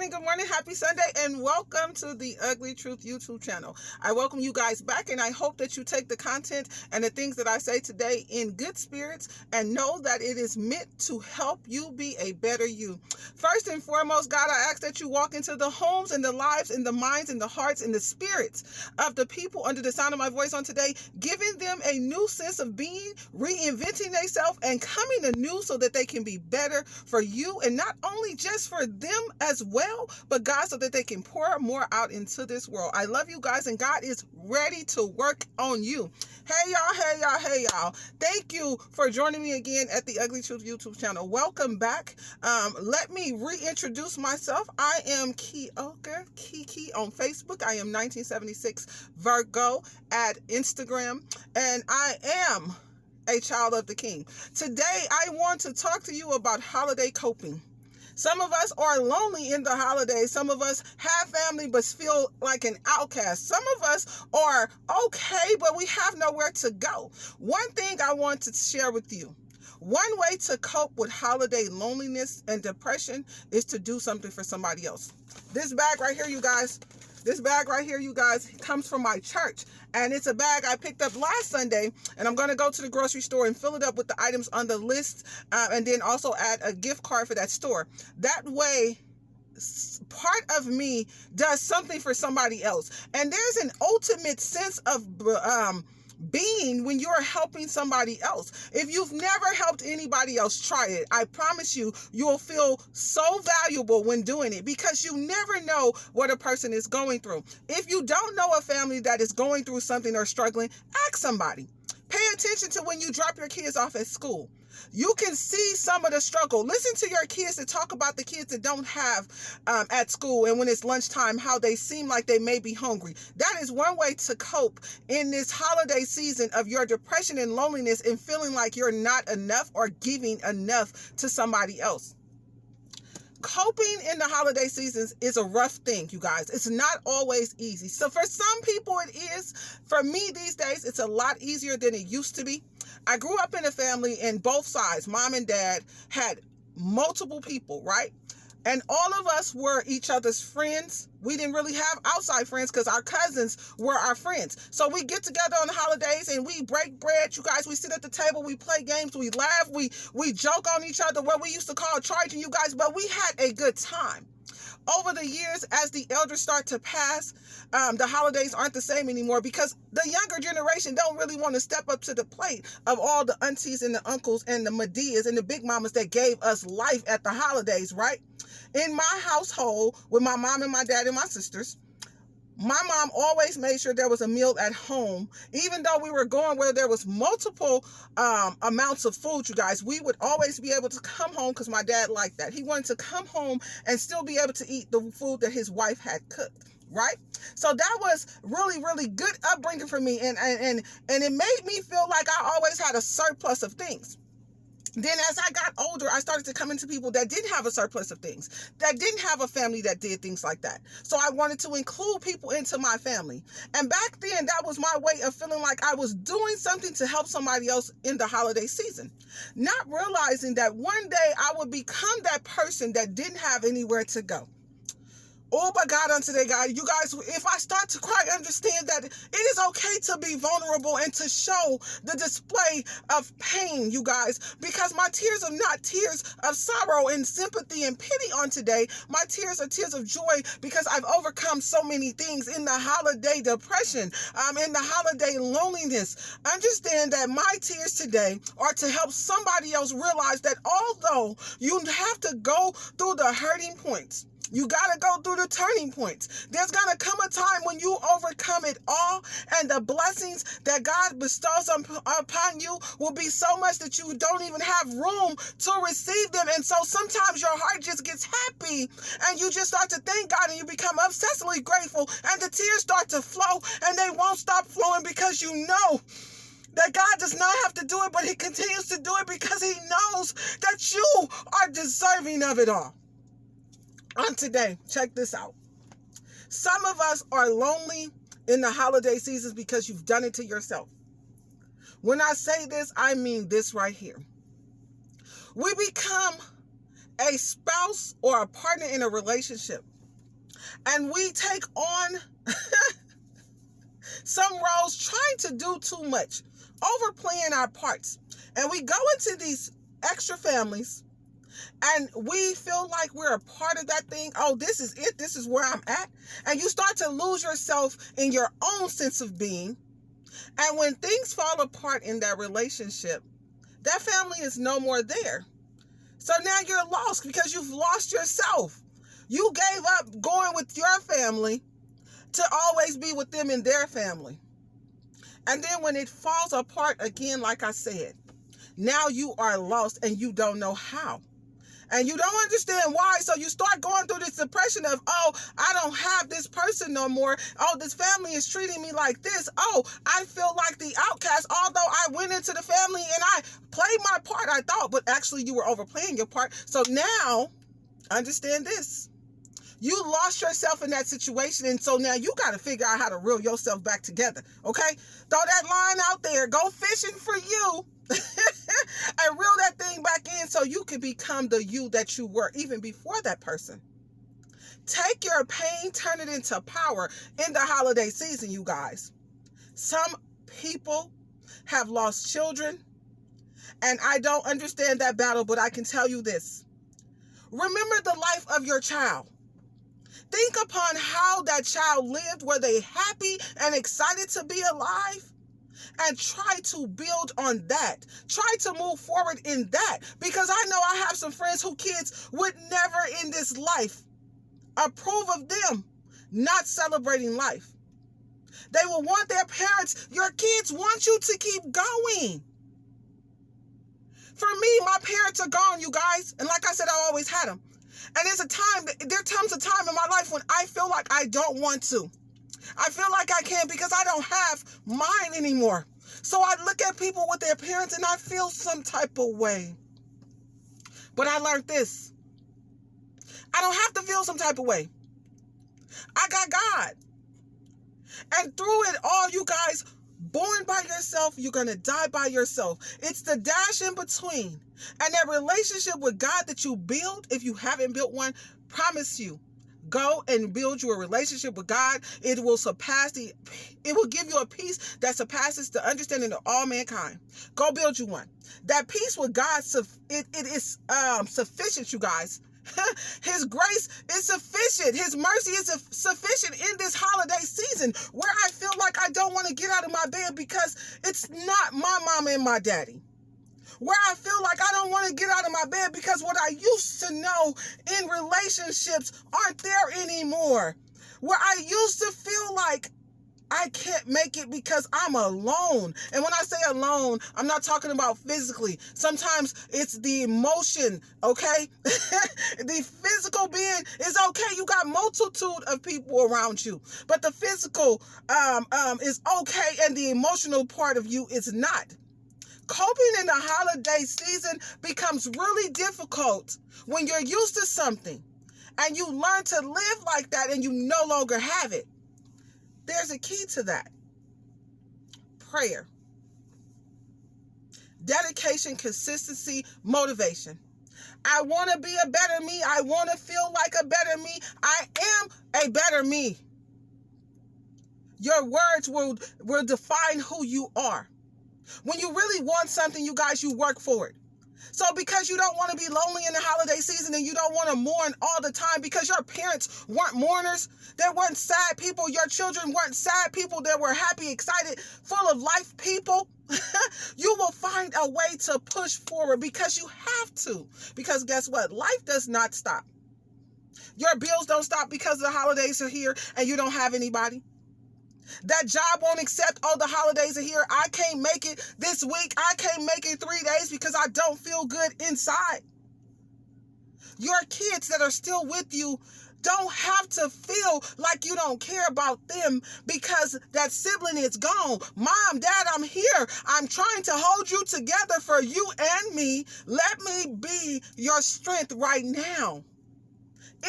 good morning, happy Sunday, and welcome to the Ugly Truth YouTube channel. I welcome you guys back, and I hope that you take the content and the things that I say today in good spirits and know that it is meant to help you be a better you. First and foremost, God, I ask that you walk into the homes and the lives and the minds and the hearts and the spirits of the people under the sound of my voice on today, giving them a new sense of being, reinventing themselves, and coming anew so that they can be better for you, and not only just for them as well, but God, so that they can pour more out into this world. I love you guys, and God is ready to work on you. Hey y'all. Thank you for joining me again at the Ugly Truth YouTube channel. Welcome back. Let me reintroduce myself. I am Keyokor, Keke on Facebook. I am 1976 Virgo at Instagram, and I am a child of the King. Today, I want to talk to you about holiday coping. Some of us are lonely in the holidays. Some of us have family but feel like an outcast. Some of us are okay, but we have nowhere to go. One thing I want to share with you. One way to cope with holiday loneliness and depression is to do something for somebody else. This bag right here, you guys, comes from my church. And it's a bag I picked up last Sunday. And I'm going to go to the grocery store and fill it up with the items on the list. And then also add a gift card for that store. That way, part of me does something for somebody else. And there's an ultimate sense of being when you're helping somebody else. If you've never helped anybody else, try it. I promise you, you'll feel so valuable when doing it, because you never know what a person is going through. If you don't know a family that is going through something or struggling, ask somebody. Pay attention to when you drop your kids off at school. You can see some of the struggle. Listen to your kids to talk about the kids that don't have at school, and when it's lunchtime, how they seem like they may be hungry. That is one way to cope in this holiday season of your depression and loneliness and feeling like you're not enough or giving enough to somebody else. Coping in the holiday seasons is a rough thing, you guys. It's not always easy. So for some people it is. For me these days, it's a lot easier than it used to be. I grew up in a family, and both sides, mom and dad, had multiple people, right? And all of us were each other's friends. We didn't really have outside friends because our cousins were our friends. So we get together on the holidays and we break bread. You guys, we sit at the table, we play games, we laugh, we joke on each other, what we used to call charging, you guys, but we had a good time. Over the years, as the elders start to pass, the holidays aren't the same anymore, because the younger generation don't really want to step up to the plate of all the aunties and the uncles and the Medias and the big mamas that gave us life at the holidays, right? In my household, with my mom and my dad and my sisters, my mom always made sure there was a meal at home. Even though we were going where there was multiple amounts of food, you guys, we would always be able to come home, because my dad liked that. He wanted to come home and still be able to eat the food that his wife had cooked, right? So that was really, really good upbringing for me. And it made me feel like I always had a surplus of things. Then as I got older, I started to come into people that didn't have a surplus of things, that didn't have a family that did things like that. So I wanted to include people into my family. And back then, that was my way of feeling like I was doing something to help somebody else in the holiday season. Not realizing that one day I would become that person that didn't have anywhere to go. Oh my God, on today, God, you guys, if I start to cry, understand that it is okay to be vulnerable and to show the display of pain, you guys, because my tears are not tears of sorrow and sympathy and pity on today. My tears are tears of joy, because I've overcome so many things in the holiday depression, in the holiday loneliness. Understand that my tears today are to help somebody else realize that although you have to go through the hurting points, you got to go through the turning points. There's going to come a time when you overcome it all, and the blessings that God bestows upon you will be so much that you don't even have room to receive them. And so sometimes your heart just gets happy, and you just start to thank God, and you become obsessively grateful, and the tears start to flow, and they won't stop flowing, because you know that God does not have to do it, but he continues to do it because he knows that you are deserving of it all. On today, check this out. Some of us are lonely in the holiday seasons because you've done it to yourself. When I say this, I mean this right here. We become a spouse or a partner in a relationship, and we take on some roles trying to do too much, overplaying our parts, and we go into these extra families and we feel like we're a part of that thing. Oh, this is it. This is where I'm at. And you start to lose yourself in your own sense of being. And when things fall apart in that relationship, that family is no more there. So now you're lost because you've lost yourself. You gave up going with your family to always be with them in their family. And then when it falls apart again, like I said, now you are lost and you don't know how. And you don't understand why. So you start going through this depression of, oh, I don't have this person no more. Oh, this family is treating me like this. Oh, I feel like the outcast, although I went into the family and I played my part, I thought, but actually you were overplaying your part. So now, understand this. You lost yourself in that situation, and so now you got to figure out how to reel yourself back together, okay? Throw that line out there. Go fishing for you. And reel that thing back in so you can become the you that you were even before that person. Take your pain, turn it into power in the holiday season, you guys. Some people have lost children, and I don't understand that battle, but I can tell you this. Remember the life of your child. Think upon how that child lived. Were they happy and excited to be alive? And try to build on that. Try to move forward in that. Because I know I have some friends whose kids would never in this life approve of them not celebrating life. They will want their parents, your kids want you to keep going. For me, my parents are gone, you guys. And like I said, I always had them. And there comes a time in my life when I feel like I don't want to. I feel like I can't because I don't have mine anymore. So I look at people with their parents and I feel some type of way. But I learned this. I don't have to feel some type of way. I got God. And through it all, you guys, born by yourself, you're going to die by yourself. It's the dash in between. And that relationship with God that you build, if you haven't built one, promise you, go and build you a relationship with God. It will give you a peace that surpasses the understanding of all mankind. Go build you one. That peace with God, it is sufficient, you guys. His grace is sufficient. His mercy is sufficient in this holiday season where I feel like I don't want to get out of my bed because it's not my mama and my daddy. Where I feel like I don't want to get out of my bed because what I used to know in relationships aren't there anymore. Where I used to feel like I can't make it because I'm alone. And when I say alone, I'm not talking about physically. Sometimes it's the emotion, okay? The physical being is okay. You got multitude of people around you. But the physical is okay and the emotional part of you is not. Coping in the holiday season becomes really difficult when you're used to something and you learn to live like that and you no longer have it. There's a key to that. Prayer. Dedication, consistency, motivation. I want to be a better me. I want to feel like a better me. I am a better me. Your words will define who you are. When you really want something, you guys, you work for it. So because you don't want to be lonely in the holiday season and you don't want to mourn all the time because your parents weren't mourners, they weren't sad people, your children weren't sad people, they were happy, excited, full of life people, you will find a way to push forward because you have to. Because guess what? Life does not stop. Your bills don't stop because the holidays are here and you don't have anybody. That job won't accept, oh, the holidays are here. I can't make it this week. I can't make it 3 days because I don't feel good inside. Your kids that are still with you don't have to feel like you don't care about them because that sibling is gone. Mom, Dad, I'm here. I'm trying to hold you together for you and me. Let me be your strength right now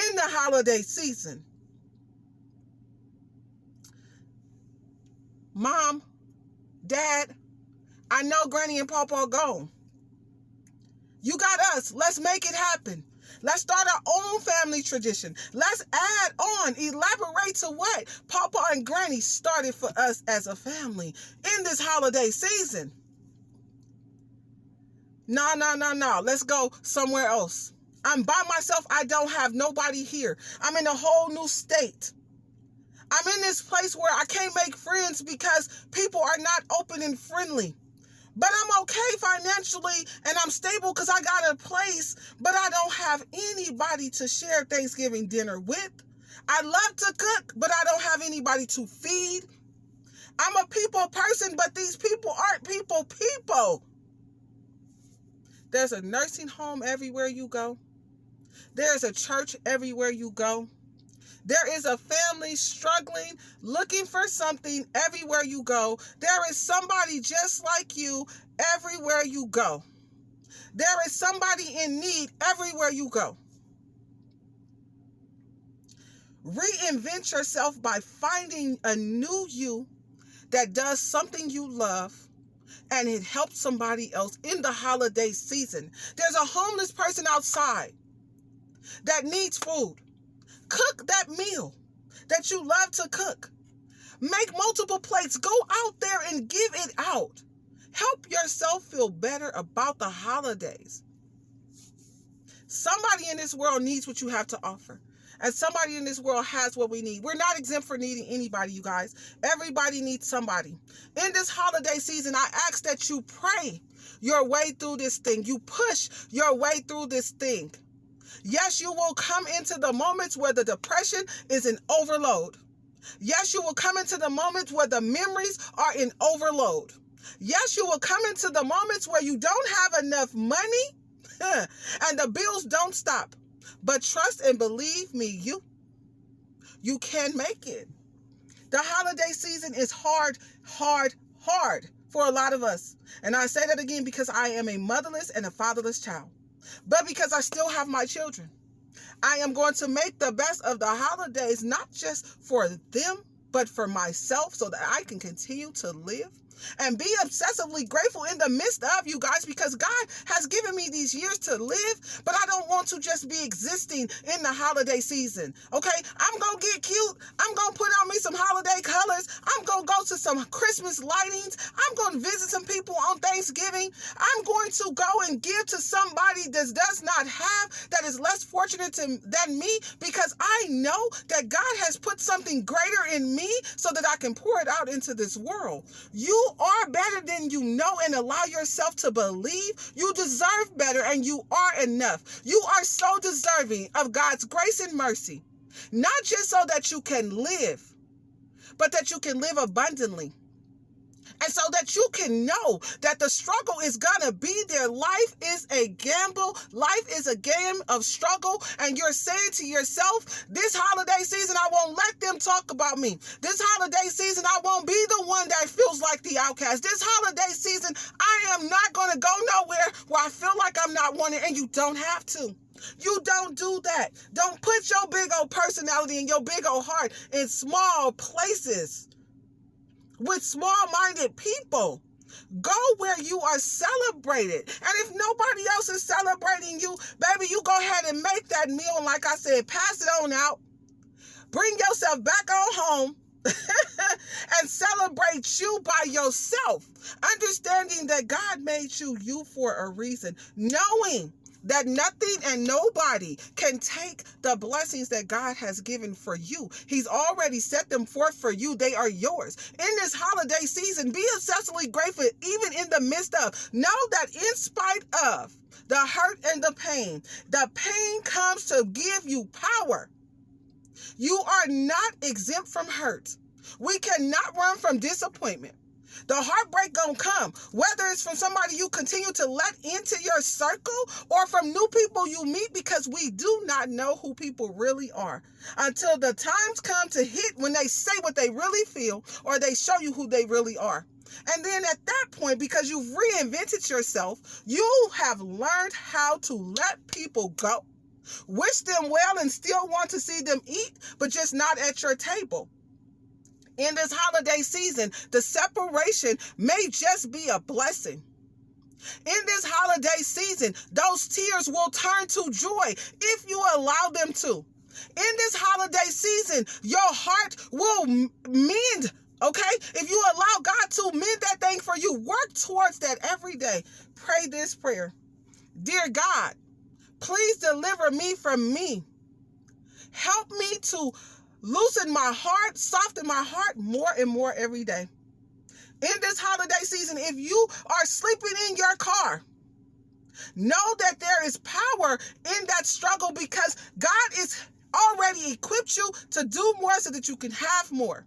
in the holiday season. Mom, Dad, I know Granny and Papa are gone. You got us. Let's make it happen. Let's start our own family tradition. Let's add on, elaborate to what Papa and Granny started for us as a family in this holiday season. No. Let's go somewhere else. I'm by myself. I don't have nobody here. I'm in a whole new state. I'm in this place where I can't make friends because people are not open and friendly. But I'm okay financially and I'm stable because I got a place, but I don't have anybody to share Thanksgiving dinner with. I love to cook, but I don't have anybody to feed. I'm a people person, but these people aren't people. There's a nursing home everywhere you go. There's a church everywhere you go. There is a family struggling, looking for something everywhere you go. There is somebody just like you everywhere you go. There is somebody in need everywhere you go. Reinvent yourself by finding a new you that does something you love and it helps somebody else in the holiday season. There's a homeless person outside that needs food. Cook that meal that you love to cook. Make multiple plates. Go out there and give it out. Help yourself feel better about the holidays. Somebody in this world needs what you have to offer. And somebody in this world has what we need. We're not exempt for needing anybody, you guys. Everybody needs somebody. In this holiday season, I ask that you pray your way through this thing. You push your way through this thing. Yes, you will come into the moments where the depression is in overload. Yes, you will come into the moments where the memories are in overload. Yes, you will come into the moments where you don't have enough money and the bills don't stop. But trust and believe me, you can make it. The holiday season is hard for a lot of us. And I say that again because I am a motherless and a fatherless child. But because I still have my children, I am going to make the best of the holidays, not just for them, but for myself so that I can continue to live and be obsessively grateful in the midst of, you guys, because God has given me these years to live, but I don't want to just be existing in the holiday season. Okay, I'm going to get cute. I'm going to put on me some holiday colors. I'm going to go to some Christmas lightings. I'm going to visit some people on Thanksgiving. I'm going to go and give to somebody that does not have, that is less fortunate than me, because I know that God has put something greater in me so that I can pour it out into this world. You are better than you know, and allow yourself to believe you deserve better and you are enough. You are so deserving of God's grace and mercy, not just so that you can live, but that you can live abundantly. And so that you can know that the struggle is going to be there. Life is a gamble. Life is a game of struggle. And you're saying to yourself, this holiday season, I won't let them talk about me. This holiday season, I won't be the one that feels like the outcast. This holiday season, I am not going to go nowhere where I feel like I'm not wanted. And you don't have to. You don't do that. Don't put your big old personality and your big old heart in small places with small-minded people. Go where you are celebrated. And if nobody else is celebrating you, baby, you go ahead and make that meal. And like I said, pass it on out. Bring yourself back on home and celebrate you by yourself. Understanding that God made you for a reason. Knowing that nothing and nobody can take the blessings that God has given for you. He's already set them forth for you. They are yours. In this holiday season, be obsessively grateful even in the midst of. Know that in spite of the hurt and the pain comes to give you power. You are not exempt from hurt. We cannot run from disappointment. The heartbreak gonna come, whether it's from somebody you continue to let into your circle or from new people you meet, because we do not know who people really are until the times come to hit when they say what they really feel or they show you who they really are. And then at that point, because you've reinvented yourself, you have learned how to let people go, wish them well and still want to see them eat, but just not at your table. In this holiday season, the separation may just be a blessing. In this holiday season, those tears will turn to joy if you allow them to. In this holiday season, your heart will mend, okay? If you allow God to mend that thing for you, work towards that every day. Pray this prayer. Dear God, please deliver me from me. Help me to loosen my heart, soften my heart more and more every day. In this holiday season, if you are sleeping in your car, know that there is power in that struggle because God is already equipped you to do more so that you can have more.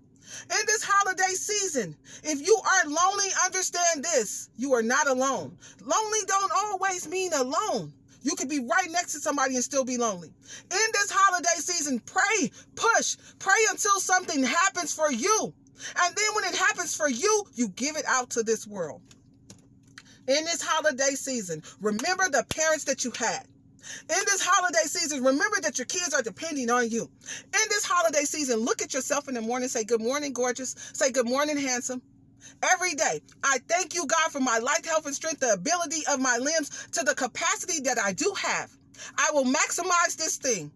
In this holiday season, if you are lonely, understand this. You are not alone. Lonely don't always mean alone. You could be right next to somebody and still be lonely. In this holiday season, pray, push, pray until something happens for you. And then when it happens for you, you give it out to this world. In this holiday season, remember the parents that you had. In this holiday season, remember that your kids are depending on you. In this holiday season, look at yourself in the morning, say, good morning, gorgeous. Say, good morning, handsome. Every day, I thank you, God, for my life, health, and strength, the ability of my limbs to the capacity that I do have. I will maximize this thing.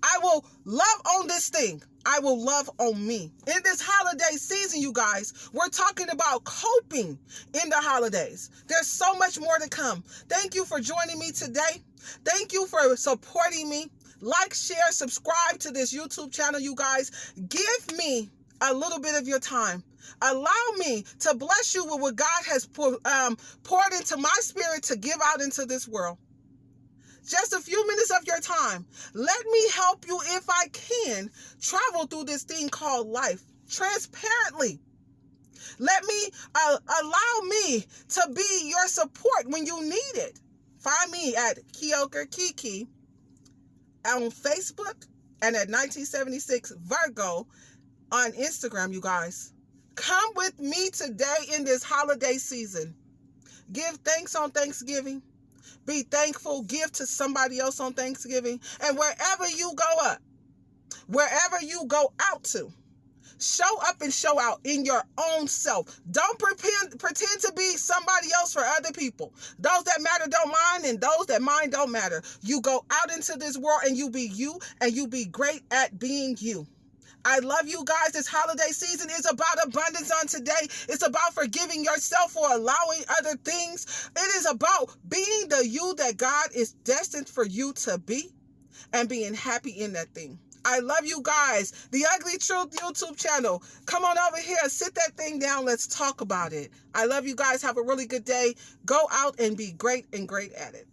I will love on this thing. I will love on me. In this holiday season, you guys, we're talking about coping in the holidays. There's so much more to come. Thank you for joining me today. Thank you for supporting me. Like, share, subscribe to this YouTube channel, you guys. Give me a little bit of your time. Allow me to bless you with what God has poured into my spirit to give out into this world. Just a few minutes of your time. Let me help you, if I can, travel through this thing called life transparently. Let me allow me to be your support when you need it. Find me at Keyokor Keke on Facebook and at 1976 Virgo on Instagram, you guys. Come with me today in this holiday season. Give thanks on Thanksgiving. Be thankful. Give to somebody else on Thanksgiving. And wherever you go up, wherever you go out to, show up and show out in your own self. Don't pretend to be somebody else for other people. Those that matter don't mind, and those that mind don't matter. You go out into this world and you be you, and you be great at being you. I love you guys. This holiday season is about abundance on today. It's about forgiving yourself for allowing other things. It is about being the you that God is destined for you to be and being happy in that thing. I love you guys. The Ugly Truth YouTube channel. Come on over here. Sit that thing down. Let's talk about it. I love you guys. Have a really good day. Go out and be great and great at it.